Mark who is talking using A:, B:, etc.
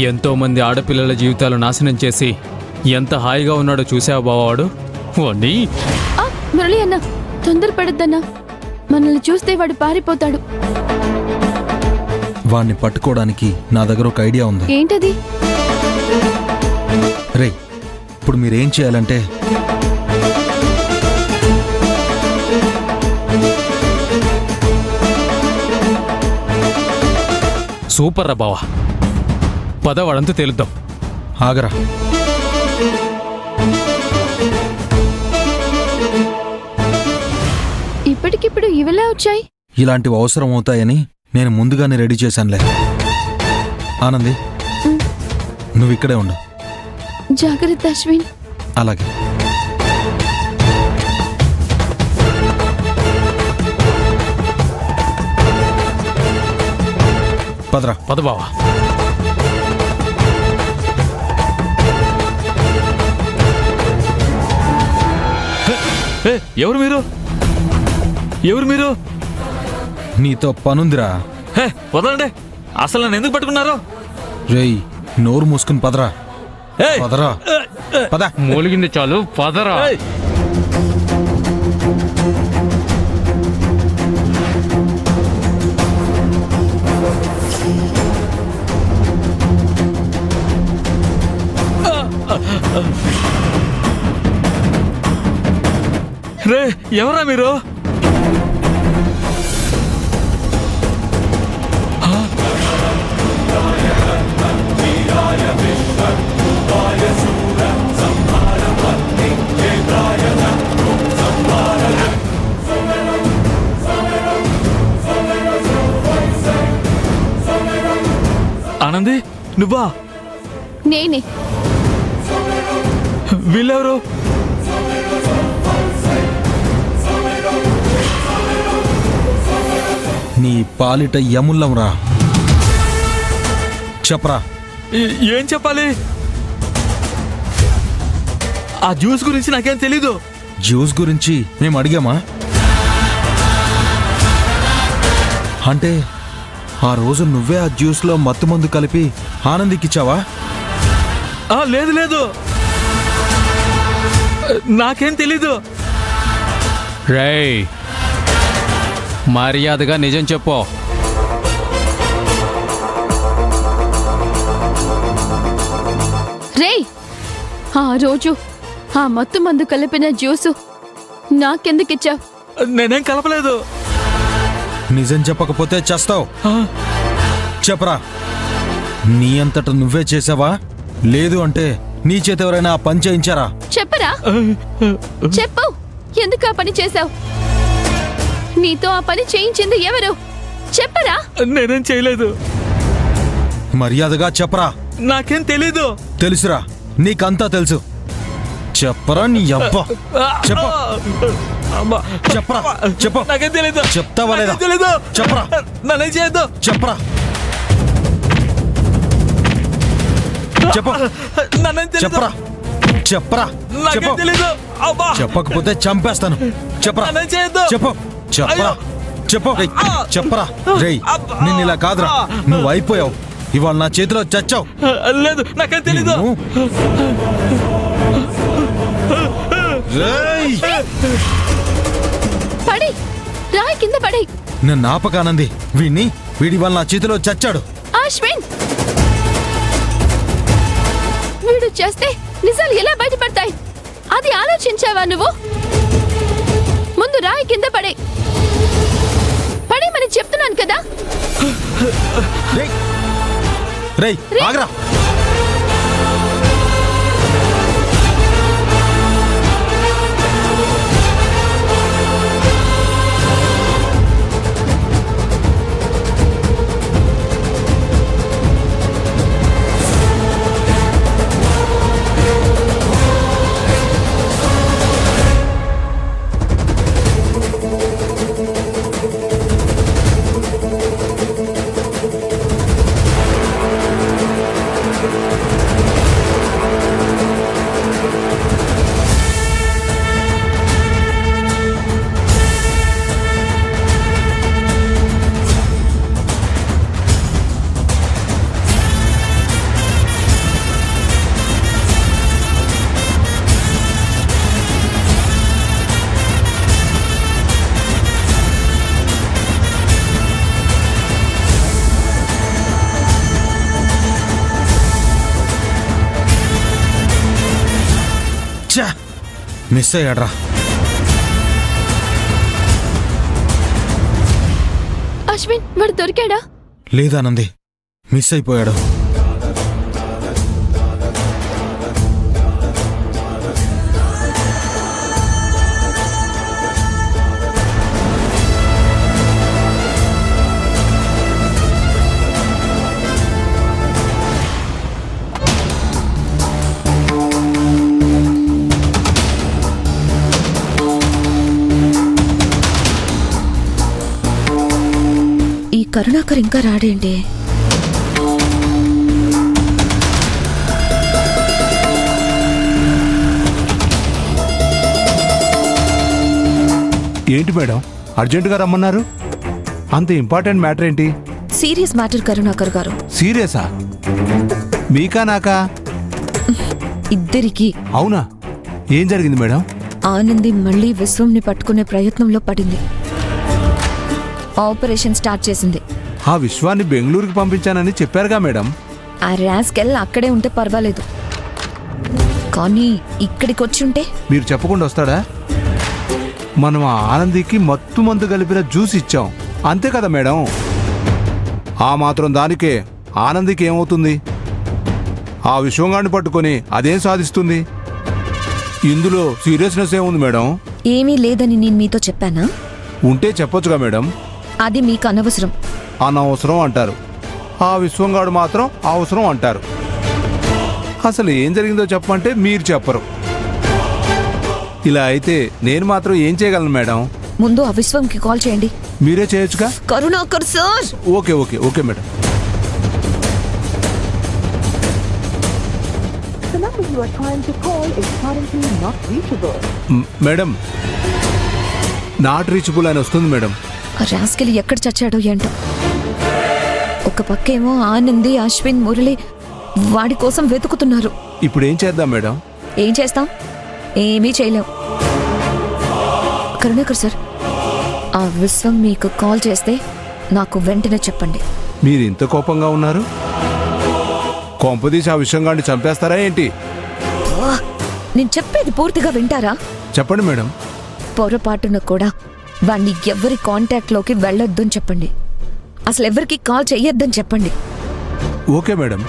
A: ఎంతో మంది ఆడపిల్లల జీవితాలు నాశనం చేసి ఎంత హాయిగా ఉన్నాడో చూసావా బావాడు వాణ్ణి.
B: మురళి అన్న తొందరపడద్దన్నా, మనల్ని చూస్తే వాడు పారిపోతాడు.
C: వాణ్ణి పట్టుకోవడానికి నా దగ్గర ఒక ఐడియా ఉంది.
B: ఏంటది?
C: రే, ఇప్పుడు మీరేం చేయాలంటే
A: సూపర్ రా బావా, పద వాడంతా తేలుద్దాం.
C: ఆగరా.
B: ఇప్పటికిప్పుడు ఇవెలా వచ్చాయి?
C: ఇలాంటివి అవసరం అవుతాయని నేను ముందుగానే రెడీ చేశానులే. ఆనంది, నువ్వు ఇక్కడే ఉండు.
B: జాగ్రత్త అశ్విన్.
C: అలాగే. పదరా.
A: పద బావా. ఎవరు మీరు? ఎవరు మీరు?
C: నీతో పనుందిరా.
A: వదలండి, అసలు నన్ను ఎందుకు పట్టుకున్నారు?
C: రేయ్, నోరు మూసుకుని పదరా. పదరా. పద.
A: మూలిగింది చాలు, పదరా. రే, ఎవరా మీరు? ఆనంది, నువ్వా?
B: నేనే.
A: వీళ్ళెవరు?
C: నీ పాలిట యముల్లంరా. చెప్పరా.
A: ఏం చెప్పాలి? ఆ జ్యూస్ గురించి నాకేం తెలీదు.
C: జ్యూస్ గురించి మేము అడిగామా? అంటే ఆ రోజు నువ్వే ఆ జ్యూస్లో మత్తుమందు కలిపి ఆనందికిచ్చావా?
A: లేదు లేదు, నాకేం తెలీదు. రేయ్, మర్యాదగా నిజం చెప్పు.
B: రేయ్, ఆ రోజు ఆ మత్తు మందు కలిపిన జ్యూసు నాకెందుకిచ్చావు?
A: నేనేం కలపలేదు.
C: నిజం చెప్పకపోతే చేస్తావు. చెప్పరా. నీ అంతట నువ్వే చేసావా? లేదు అంటే నీ చేత ఎవరైనా ఆ పని చేయించారా?
B: చెప్పరా. చెప్పు, ఎందుకు ఆ పని చేశావు? నీతో ఆ పని చేయించింది ఎవరు? చెప్పరా.
A: నేనేం చేయలేదు.
C: మర్యాదగా చెప్పరా.
A: నాకేం తెలీదు.
C: తెలుసురా, నీకంతా తెలుసు. చెప్పరా నీ అబ్బా. చెప్ప. చెప్పరా. చెప్పు.
A: నాకేం తెలీదు.
C: చెప్తావా లేదా?
A: తెలీదు.
C: చెప్పరా.
A: నన్నేం చేయొద్దు.
C: చెప్పరా. చెప్పు. చెప్పరా. చెప్పరా. చెప్పు. చెప్పకపోతే చంపేస్తాను. చెప్పరా. చెప్పు. చెప్పరా. చెప్పు. చెప్పరా. రేయ్, నిన్ను ఇలా కాదురా, నువ్వు అయిపోయావు. ఇవాళ నా చేతిలో చచ్చావు.
A: లేదు, నాకేం తెలీదు.
B: పడి రాయి కింద పడి.
C: నన్ను ఆపకానంది. వీడి వాళ్ళ నా చేతిలో చచ్చాడు.
B: అశ్విన్, వీడు చేస్తే నిజాలు ఎలా బయటపడతాయి? అది ఆలోచించావా నువ్వు? ముందు రాయి కింద పడే. పడేమని చెప్తున్నాను కదా.
C: రేయ్, ఆగ్రా. ఛా! మిస్ అయ్యాడ్రా.
B: అశ్విన్ వాడు దొరికాడా?
C: లేదానంది, మిస్ అయిపోయాడు.
B: ఈ కరుణాకర్ ఇంకా రాడేంటి?
D: ఏంటి మేడం అర్జెంటుగా రమ్మన్నారు? అంత ఇంపార్టెంట్ మ్యాటర్ ఏంటి?
B: సీరియస్ మ్యాటర్ కరుణాకర్ గారు.
D: సీరియసా? మీకా నాకా?
B: ఇద్దరికి.
D: అవునా? ఏం జరిగింది మేడం?
B: ఆనంది మళ్ళీ విశ్వంని పట్టుకునే ప్రయత్నంలో పడింది. ఆపరేషన్ స్టార్ట్ చేసింది.
D: ఆ విశ్వాన్ని బెంగళూరుకి పంపించానని చెప్పారుగా మేడం.
B: ఆ ర్యాస్కెల్ అక్కడే ఉంటే పర్వాలేదు, కానీ ఇక్కడికి వచ్చి ఉంటే
D: మీరు చెప్పకుండా వస్తాడా? మనం ఆ ఆనందికి మత్తు మందు కలిపిన జ్యూస్ ఇచ్చాం, అంతే కదా మేడం? ఆ మాత్రం దానికే ఆనందికి ఏమవుతుంది? ఆ విశ్వంగాన్ని పట్టుకొని అదేం సాధిస్తుంది? ఇందులో సీరియస్నెస్ ఏముంది మేడం?
B: ఏమీ లేదని నేను మీతో చెప్పానా?
D: ఉంటే చెప్పొచ్చుగా మేడం.
B: అది మీకు అనవసరం.
D: అనవసరం అంటారు, ఆ విశ్వంగాడు మాత్రం అవసరం అంటారు. అసలు ఏం జరిగిందో చెప్పమంటే మీరు చెప్పరు. ఇలా అయితే నేను మాత్రం ఏం చేయగలను మేడం?
B: ముందు ఆ విశ్వంకి కాల్ చేయండి.
D: మీరే చేయొచ్చుగా.
B: Karunakar sir.
D: Okay okay okay madam.
E: The number you are trying to call is currently not reachable.
D: Madam, not reachable అని వస్తుంది మేడం.
B: ఆ ర్యాస్కెల్ ఎక్కడ చచ్చాడో ఏంటో. ఒక పక్కేమో ఆనంది, అశ్విన్, మురళి వాడి కోసం వెతుకుతున్నారు.
D: ఇప్పుడు ఏం చేద్దాం మేడం?
B: ఏం చేస్తాం? ఏమీ చేయలేం. కరుణాకర్ సార్, ఆ విశ్వం మీకు కాల్ చేస్తే నాకు వెంటనే చెప్పండి.
D: మీరు ఇంత కోపంగా ఉన్నారు? కొంపదీసి ఆ విషయంగాన్ని చంపేస్తారా ఏంటి?
B: నేను చెప్పేది పూర్తిగా వింటారా?
D: చెప్పండి మేడం.
B: పొరపాటున కూడా వాణ్ణి ఎవ్వరి కాంటాక్ట్లోకి వెళ్ళొద్దని చెప్పండి. అసలు ఎవరికి కాల్ చెయ్యొద్దని చెప్పండి.
D: Okay madam.